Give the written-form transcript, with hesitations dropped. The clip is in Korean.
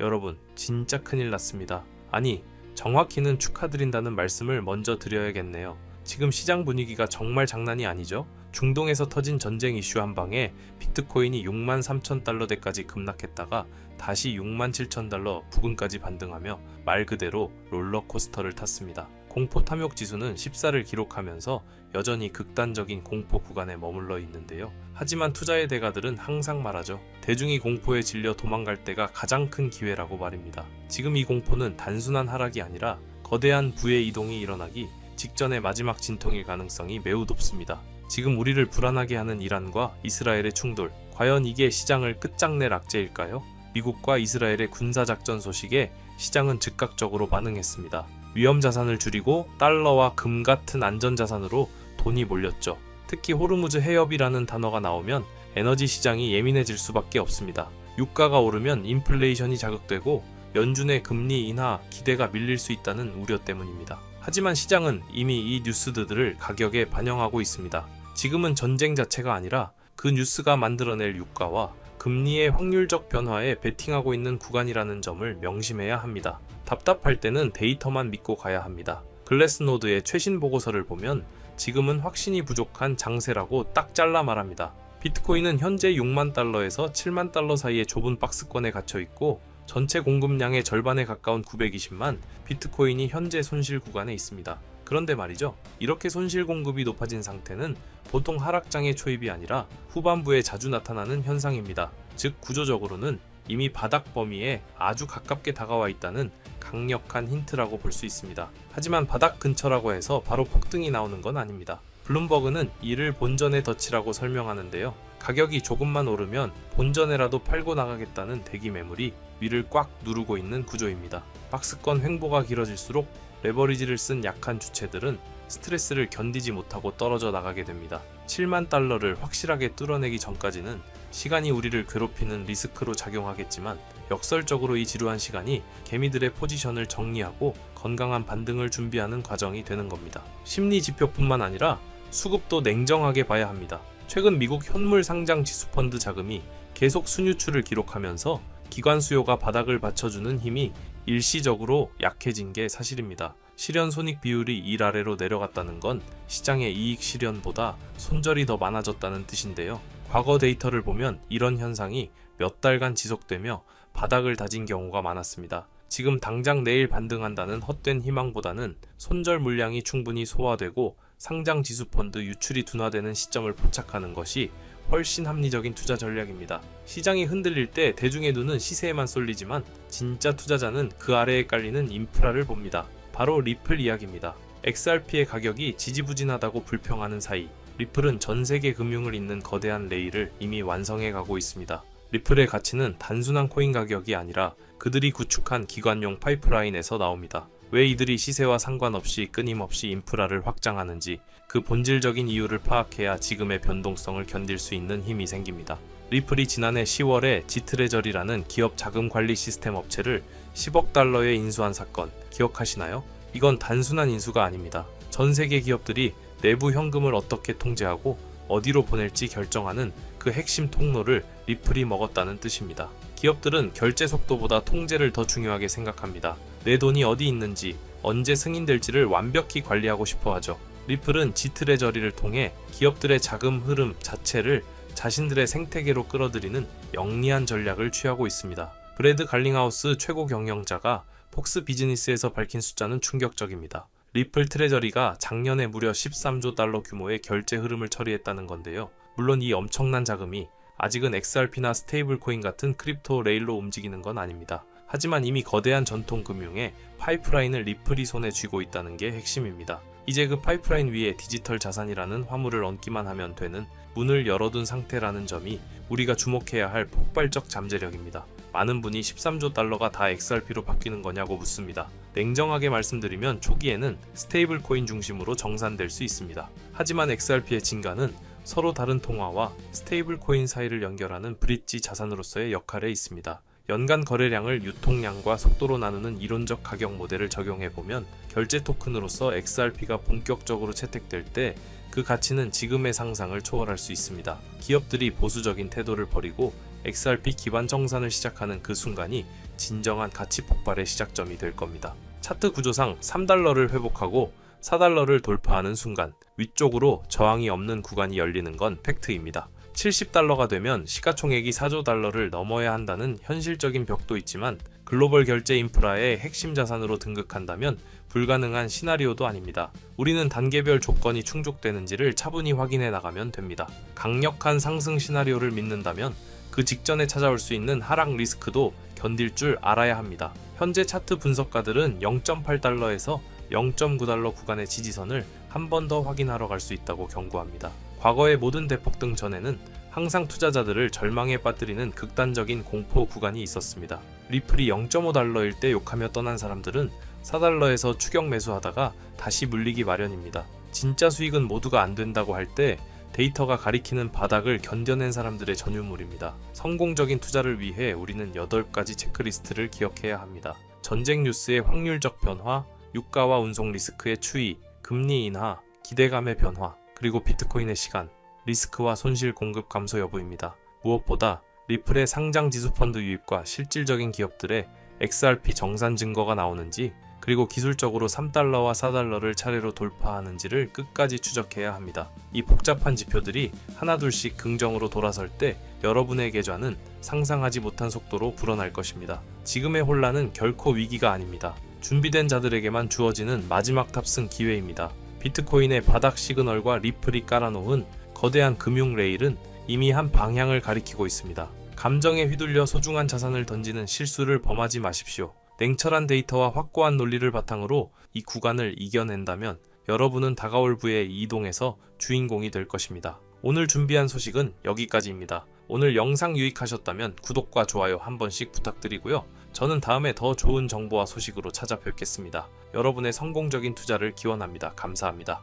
여러분, 진짜 큰일 났습니다. 아니, 정확히는 축하드린다는 말씀을 먼저 드려야겠네요. 지금 시장 분위기가 정말 장난이 아니죠? 중동에서 터진 전쟁 이슈 한 방에 비트코인이 63,000달러대까지 급락했다가 다시 67,000달러 부근까지 반등하며 말 그대로 롤러코스터를 탔습니다. 공포 탐욕 지수는 14를 기록하면서 여전히 극단적인 공포 구간에 머물러 있는데요. 하지만 투자의 대가들은 항상 말하죠. 대중이 공포에 질려 도망갈 때가 가장 큰 기회라고 말입니다. 지금 이 공포는 단순한 하락이 아니라 거대한 부의 이동이 일어나기 직전의 마지막 진통일 가능성이 매우 높습니다. 지금 우리를 불안하게 하는 이란과 이스라엘의 충돌, 과연 이게 시장을 끝장낼 악재일까요? 미국과 이스라엘의 군사작전 소식에 시장은 즉각적으로 반응했습니다. 위험 자산을 줄이고 달러와 금 같은 안전자산으로 돈이 몰렸죠. 특히 호르무즈 해협이라는 단어가 나오면 에너지 시장이 예민해질 수밖에 없습니다. 유가가 오르면 인플레이션이 자극되고 연준의 금리 인하 기대가 밀릴 수 있다는 우려 때문입니다. 하지만 시장은 이미 이 뉴스들을 가격에 반영하고 있습니다. 지금은 전쟁 자체가 아니라 그 뉴스가 만들어낼 유가와 금리의 확률적 변화에 베팅하고 있는 구간이라는 점을 명심해야 합니다. 답답할 때는 데이터만 믿고 가야 합니다. 글래스노드의 최신 보고서를 보면 지금은 확신이 부족한 장세라고 딱 잘라 말합니다. 비트코인은 현재 6만 달러에서 7만 달러 사이의 좁은 박스권에 갇혀 있고 전체 공급량의 절반에 가까운 920만 비트코인이 현재 손실 구간에 있습니다. 그런데 말이죠. 이렇게 손실 공급이 높아진 상태는 보통 하락장의 초입이 아니라 후반부에 자주 나타나는 현상입니다. 즉 구조적으로는 이미 바닥 범위에 아주 가깝게 다가와 있다는 강력한 힌트라고 볼 수 있습니다. 하지만 바닥 근처라고 해서 바로 폭등이 나오는 건 아닙니다. 블룸버그는 이를 본전의 덫이라고 설명하는데요. 가격이 조금만 오르면 본전에라도 팔고 나가겠다는 대기 매물이 위를 꽉 누르고 있는 구조입니다. 박스권 횡보가 길어질수록 레버리지를 쓴 약한 주체들은 스트레스를 견디지 못하고 떨어져 나가게 됩니다. 7만 달러를 확실하게 뚫어내기 전까지는 시간이 우리를 괴롭히는 리스크로 작용하겠지만 역설적으로 이 지루한 시간이 개미들의 포지션을 정리하고 건강한 반등을 준비하는 과정이 되는 겁니다. 심리 지표뿐만 아니라 수급도 냉정하게 봐야 합니다. 최근 미국 현물 상장 지수펀드 자금이 계속 순유출을 기록하면서 기관 수요가 바닥을 받쳐주는 힘이 일시적으로 약해진 게 사실입니다. 실현 손익 비율이 1 아래로 내려갔다는 건 시장의 이익 실현보다 손절이 더 많아졌다는 뜻인데요. 과거 데이터를 보면 이런 현상이 몇 달간 지속되며 바닥을 다진 경우가 많았습니다. 지금 당장 내일 반등한다는 헛된 희망보다는 손절 물량이 충분히 소화되고 상장 지수 펀드 유출이 둔화되는 시점을 포착하는 것이 훨씬 합리적인 투자 전략입니다. 시장이 흔들릴 때 대중의 눈은 시세에만 쏠리지만 진짜 투자자는 그 아래에 깔리는 인프라를 봅니다. 바로 리플 이야기입니다. XRP의 가격이 지지부진하다고 불평하는 사이 리플은 전 세계 금융을 잇는 거대한 레일을 이미 완성해 가고 있습니다. 리플의 가치는 단순한 코인 가격이 아니라 그들이 구축한 기관용 파이프라인에서 나옵니다. 왜 이들이 시세와 상관없이 끊임없이 인프라를 확장하는지 그 본질적인 이유를 파악해야 지금의 변동성을 견딜 수 있는 힘이 생깁니다. 리플이 지난해 10월에 지트레저리라는 기업 자금 관리 시스템 업체를 10억 달러에 인수한 사건 기억하시나요? 이건 단순한 인수가 아닙니다. 전 세계 기업들이 내부 현금을 어떻게 통제하고 어디로 보낼지 결정하는 그 핵심 통로를 리플이 먹었다는 뜻입니다. 기업들은 결제 속도보다 통제를 더 중요하게 생각합니다. 내 돈이 어디 있는지, 언제 승인될지를 완벽히 관리하고 싶어 하죠. 리플은 지트레저리를 통해 기업들의 자금 흐름 자체를 자신들의 생태계로 끌어들이는 영리한 전략을 취하고 있습니다. 브래드 갈링하우스 최고 경영자가 폭스 비즈니스에서 밝힌 숫자는 충격적입니다. 리플 트레저리가 작년에 무려 13조 달러 규모의 결제 흐름을 처리했다는 건데요. 물론 이 엄청난 자금이 아직은 XRP나 스테이블 코인 같은 크립토 레일로 움직이는 건 아닙니다. 하지만 이미 거대한 전통 금융의 파이프라인을 리플이 손에 쥐고 있다는 게 핵심입니다. 이제 그 파이프라인 위에 디지털 자산이라는 화물을 얹기만 하면 되는 문을 열어둔 상태라는 점이 우리가 주목해야 할 폭발적 잠재력입니다. 많은 분이 13조 달러가 다 XRP로 바뀌는 거냐고 묻습니다. 냉정하게 말씀드리면 초기에는 스테이블 코인 중심으로 정산될 수 있습니다. 하지만 XRP의 진가는 서로 다른 통화와 스테이블 코인 사이를 연결하는 브릿지 자산으로서의 역할에 있습니다. 연간 거래량을 유통량과 속도로 나누는 이론적 가격 모델을 적용해보면 결제 토큰으로서 XRP가 본격적으로 채택될 때 그 가치는 지금의 상상을 초월할 수 있습니다. 기업들이 보수적인 태도를 버리고 XRP 기반 정산을 시작하는 그 순간이 진정한 가치 폭발의 시작점이 될 겁니다. 차트 구조상 3달러를 회복하고 4달러를 돌파하는 순간 위쪽으로 저항이 없는 구간이 열리는 건 팩트입니다. 70달러가 되면 시가총액이 4조 달러를 넘어야 한다는 현실적인 벽도 있지만 글로벌 결제 인프라의 핵심 자산으로 등극한다면 불가능한 시나리오도 아닙니다. 우리는 단계별 조건이 충족되는지를 차분히 확인해 나가면 됩니다. 강력한 상승 시나리오를 믿는다면 그 직전에 찾아올 수 있는 하락 리스크도 견딜 줄 알아야 합니다. 현재 차트 분석가들은 0.8달러에서 0.9달러 구간의 지지선을 한 번 더 확인하러 갈 수 있다고 경고합니다. 과거의 모든 대폭등 전에는 항상 투자자들을 절망에 빠뜨리는 극단적인 공포 구간이 있었습니다. 리플이 0.5달러일 때 욕하며 떠난 사람들은 4달러에서 추격 매수하다가 다시 물리기 마련입니다. 진짜 수익은 모두가 안 된다고 할 때 데이터가 가리키는 바닥을 견뎌낸 사람들의 전유물입니다. 성공적인 투자를 위해 우리는 8가지 체크리스트를 기억해야 합니다. 전쟁 뉴스의 확률적 변화, 유가와 운송 리스크의 추이, 금리 인하, 기대감의 변화, 그리고 비트코인의 시간, 리스크와 손실 공급 감소 여부입니다. 무엇보다 리플의 상장 지수 펀드 유입과 실질적인 기업들의 XRP 정산 증거가 나오는지, 그리고 기술적으로 3달러와 4달러를 차례로 돌파하는지를 끝까지 추적해야 합니다. 이 복잡한 지표들이 하나둘씩 긍정으로 돌아설 때 여러분의 계좌는 상상하지 못한 속도로 불어날 것입니다. 지금의 혼란은 결코 위기가 아닙니다. 준비된 자들에게만 주어지는 마지막 탑승 기회입니다. 비트코인의 바닥 시그널과 리플이 깔아놓은 거대한 금융 레일은 이미 한 방향을 가리키고 있습니다. 감정에 휘둘려 소중한 자산을 던지는 실수를 범하지 마십시오. 냉철한 데이터와 확고한 논리를 바탕으로 이 구간을 이겨낸다면 여러분은 다가올 부의 이동에서 주인공이 될 것입니다. 오늘 준비한 소식은 여기까지입니다. 오늘 영상 유익하셨다면 구독과 좋아요 한 번씩 부탁드리고요. 저는 다음에 더 좋은 정보와 소식으로 찾아뵙겠습니다. 여러분의 성공적인 투자를 기원합니다. 감사합니다.